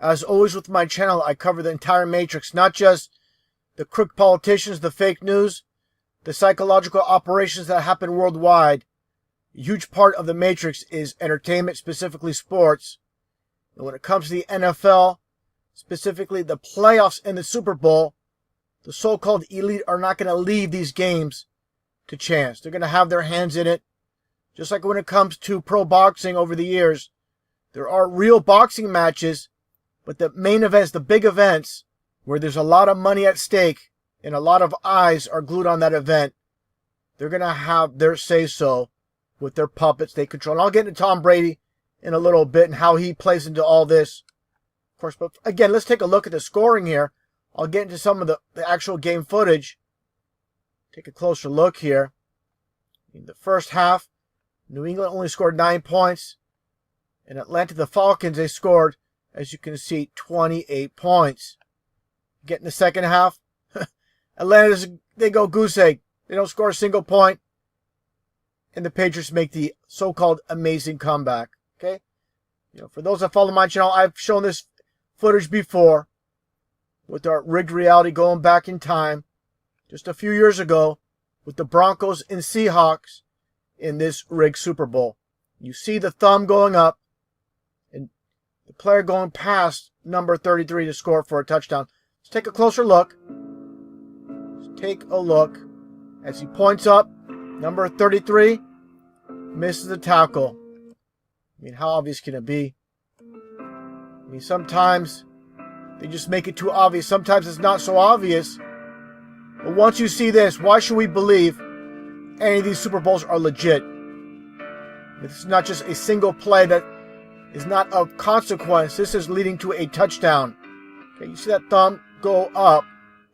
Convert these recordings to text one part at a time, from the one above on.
As always with my channel, I cover the entire matrix, not just the crooked politicians, the fake news, the psychological operations that happen worldwide. A huge part of the matrix is entertainment, specifically sports. And when it comes to the NFL, specifically the playoffs and the Super Bowl, the so-called elite are not going to leave these games to chance. They're going to have their hands in it. Just like when it comes to pro boxing over the years, there are real boxing matches, but the main events, the big events, where there's a lot of money at stake and a lot of eyes are glued on that event, they're going to have their say-so with their puppets they control. And I'll get into Tom Brady in a little bit and how he plays into all this. Of course, but again, let's take a look at the scoring here. I'll get into some of the actual game footage. Take a closer look here. In the first half, New England only scored 9 points. In Atlanta, the Falcons, they scored, as you can see, 28 points. Get in the second half, Atlanta, they go goose egg. They don't score a single point. And the Patriots make the so-called amazing comeback. Okay? For those that follow my channel, I've shown this footage before with our rigged reality going back in time just a few years ago with the Broncos and Seahawks in this rigged Super Bowl. You see the thumb going up and the player going past number 33 to score for a touchdown. Let's take a closer look. Let's take a look as he points up. Number 33 misses the tackle. I mean, how obvious can it be? I mean, sometimes they just make it too obvious. Sometimes it's not so obvious. But once you see this, why should we believe any of these Super Bowls are legit? This is not just a single play that is not of consequence. This is leading to a touchdown. Okay, you see that thumb go up.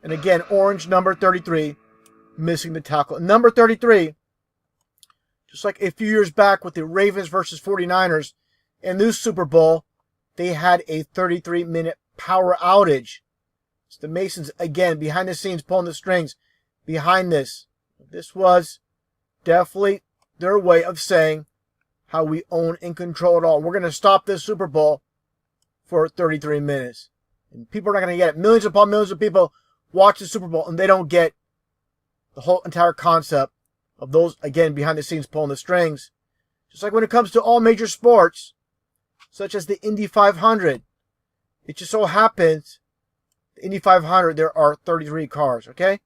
And again, orange number 33 missing the tackle. And number 33, just like a few years back with the Ravens versus 49ers in this Super Bowl, they had a 33-minute power outage. It's the Masons, again, behind the scenes, pulling the strings behind this. This was definitely their way of saying how we own and control it all. We're going to stop this Super Bowl for 33 minutes. And people are not going to get it. Millions upon millions of people watch the Super Bowl, and they don't get the whole entire concept of those, again, behind the scenes pulling the strings. Just like when it comes to all major sports, such as the Indy 500. It just so happens, the Indy 500, there are 33 cars, okay?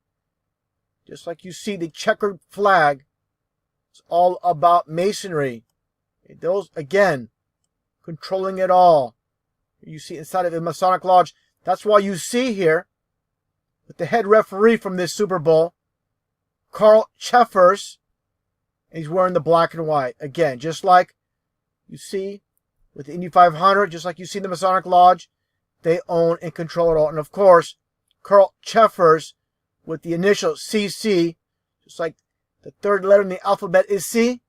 Just like you see the checkered flag, it's all about masonry. Those, again, controlling it all. You see inside of the Masonic Lodge. That's why you see here, with the head referee from this Super Bowl, Carl Cheffers, and he's wearing the black and white. Again, just like you see with the Indy 500, just like you see in the Masonic Lodge, they own and control it all. And of course, Carl Cheffers with the initial CC, just like the third letter in the alphabet is C,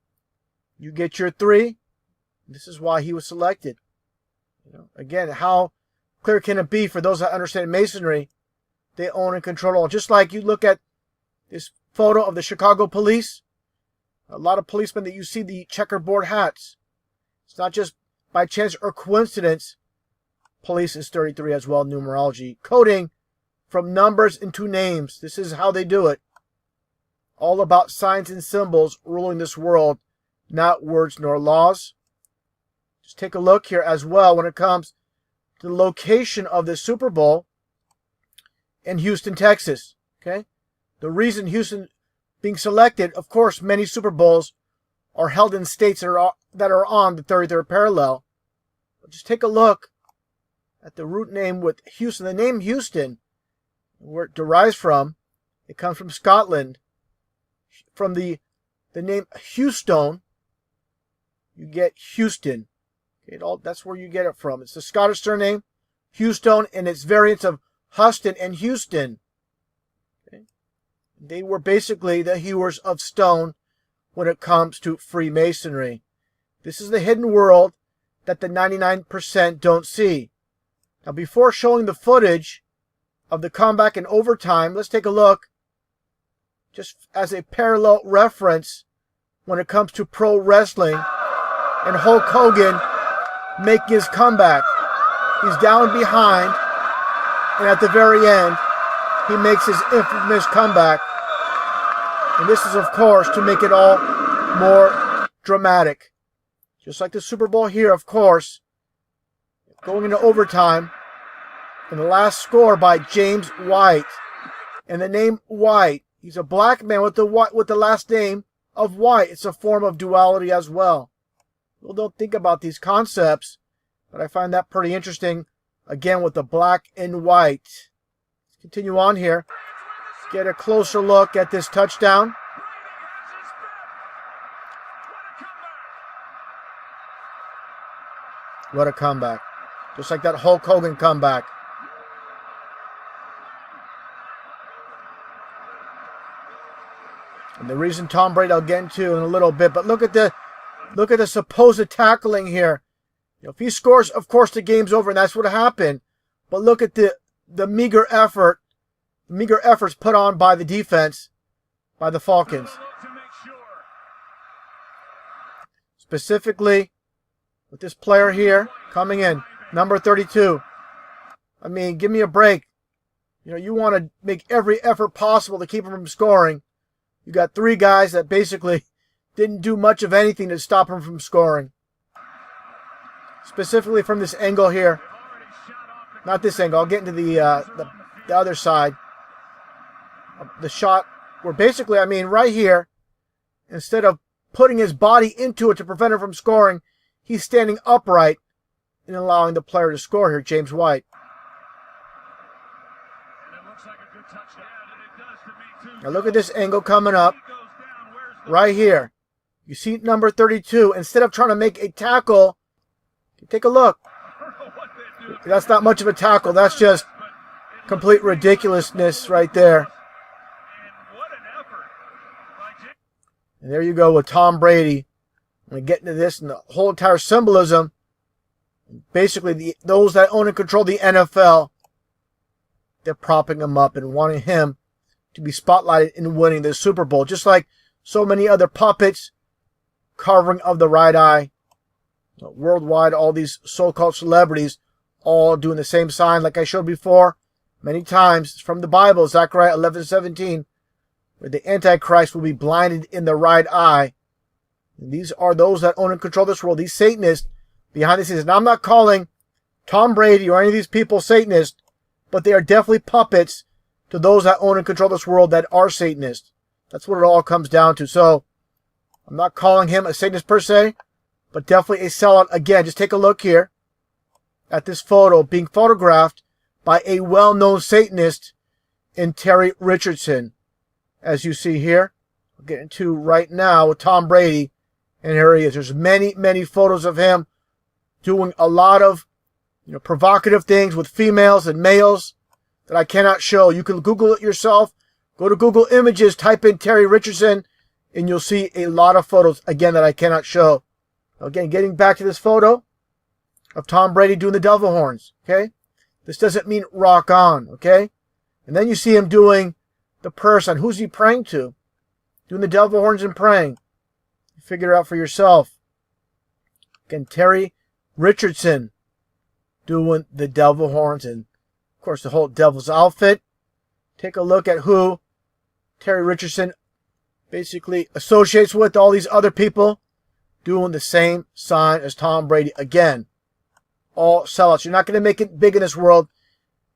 you get your 3. This is why he was selected. Again, how clear can it be for those that understand masonry? They own and control it all. Just like you look at this photo of the Chicago police, a lot of policemen that you see the checkerboard hats. It's not just by chance or coincidence. Police is 33 as well, numerology. Coding from numbers into names. This is how they do it. All about signs and symbols ruling this world, not words nor laws. Just take a look here as well when it comes to the location of the Super Bowl in Houston, Texas. Okay? The reason Houston being selected, of course, many Super Bowls are held in states that are on the 33rd parallel. But just take a look at the root name with Houston. The name Houston, where it derives from, it comes from Scotland. From the name Houston, you get Houston. Okay, that's where you get it from. It's the Scottish surname, Houston, and its variants of Huston and Houston. Okay? They were basically the hewers of stone when it comes to Freemasonry. This is the hidden world that the 99% don't see. Now, before showing the footage of the comeback in overtime, let's take a look just as a parallel reference when it comes to pro wrestling and Hulk Hogan making his comeback. He's down behind. And at the very end, he makes his infamous comeback. And this is, of course, to make it all more dramatic. Just like the Super Bowl here, of course. Going into overtime. And the last score by James White. And the name White. He's a black man with the last name of White. It's a form of duality as well. People don't think about these concepts, but I find that pretty interesting. Again, with the black and white. Let's continue on here. Let's get a closer look at this touchdown. What a comeback. Just like that Hulk Hogan comeback. And the reason Tom Brady I'll get into in a little bit, but look at the supposed tackling here. You know, if he scores, of course the game's over, and that's what happened. But look at the meager efforts put on by the defense, by the Falcons. Specifically with this player here coming in, number 32. I mean, give me a break. You know, you want to make every effort possible to keep him from scoring. You got three guys that basically didn't do much of anything to stop him from scoring. Specifically from this angle here. Not this angle. I'll get into the other side. The shot where basically, I mean, right here, instead of putting his body into it to prevent him from scoring, he's standing upright and allowing the player to score here, James White. Now look at this angle coming up right here. You see number 32. Instead of trying to make a tackle, take a look. That's not much of a tackle. That's just complete ridiculousness right there. And there you go with Tom Brady. When we get into this and the whole entire symbolism, basically those that own and control the NFL, they're propping him up and wanting him to be spotlighted in winning the Super Bowl. Just like so many other puppets, covering of the right eye. Worldwide, all these so-called celebrities all doing the same sign like I showed before many times. It's from the Bible, Zechariah 11:17, where the Antichrist will be blinded in the right eye. And these are those that own and control this world, these Satanists behind the scenes. Now, I'm not calling Tom Brady or any of these people Satanists, but they are definitely puppets to those that own and control this world that are Satanists. That's what it all comes down to. So, I'm not calling him a Satanist per se, but definitely a sellout. Again, just take a look here at this photo being photographed by a well-known Satanist in Terry Richardson. As you see here, we'll get into right now with Tom Brady. And here he is. There's many, many photos of him doing a lot of, provocative things with females and males that I cannot show. You can Google it yourself. Go to Google Images, type in Terry Richardson, and you'll see a lot of photos, again, that I cannot show. Again, getting back to this photo of Tom Brady doing the devil horns, okay? This doesn't mean rock on, okay? And then you see him doing the prayer sign. Who's he praying to? Doing the devil horns and praying. Figure it out for yourself. Again, Terry Richardson doing the devil horns and, of course, the whole devil's outfit. Take a look at who Terry Richardson basically associates with, all these other people doing the same sign as Tom Brady. Again, all sellouts. You're not going to make it big in this world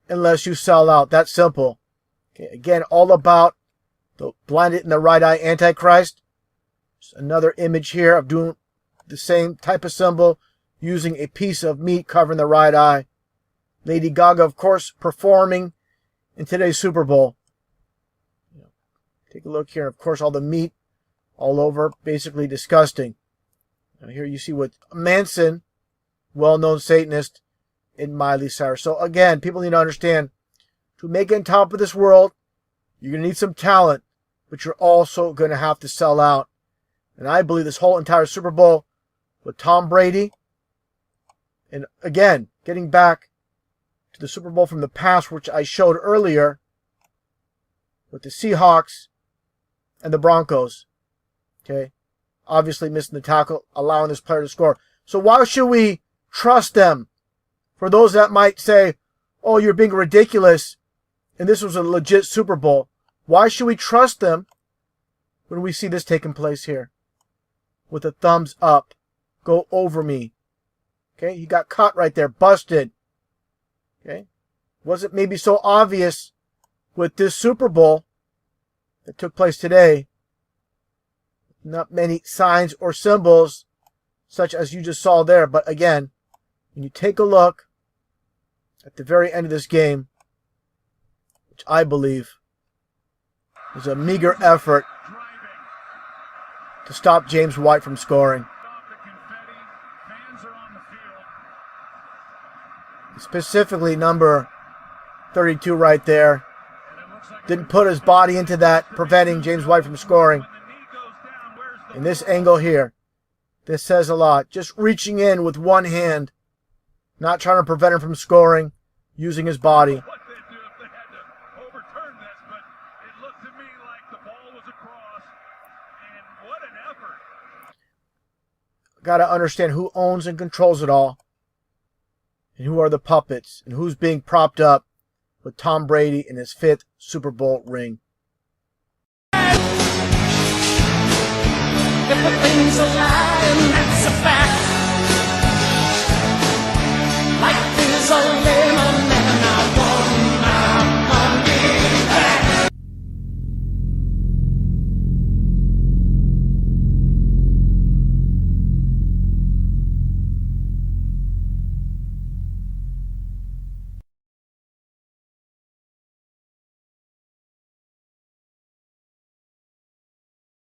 unless you sell out. That's simple. Okay, again, all about the blinded in the right eye Antichrist. Just another image here of doing the same type of symbol, using a piece of meat covering the right eye. Lady Gaga, of course, performing in today's Super Bowl. Take a look here. Of course, all the meat all over, basically disgusting. Now here you see what Manson, well-known Satanist, in Miley Cyrus. So again, people need to understand, to make it on top of this world, you're going to need some talent, but you're also going to have to sell out. And I believe this whole entire Super Bowl with Tom Brady, and again, getting back to the Super Bowl from the past, which I showed earlier, with the Seahawks and the Broncos. Okay? Obviously missing the tackle, allowing this player to score. So why should we trust them For those that might say, oh, you're being ridiculous, and this was a legit Super Bowl, why should we trust them when we see this taking place here? With a thumbs up. Go over me. Okay, he got caught right there, busted. Okay, wasn't maybe so obvious with this Super Bowl that took place today. Not many signs or symbols such as you just saw there. But again, when you take a look at the very end of this game, which I believe was a meager effort to stop James White from scoring. Specifically number 32 right there. Didn't put his body into that, preventing James White from scoring. In this angle here, this says a lot. Just reaching in with one hand, not trying to prevent him from scoring, using his body. Got to understand who owns and controls it all, and who are the puppets, and who's being propped up with Tom Brady in his 5th Super Bowl ring. If the things are lying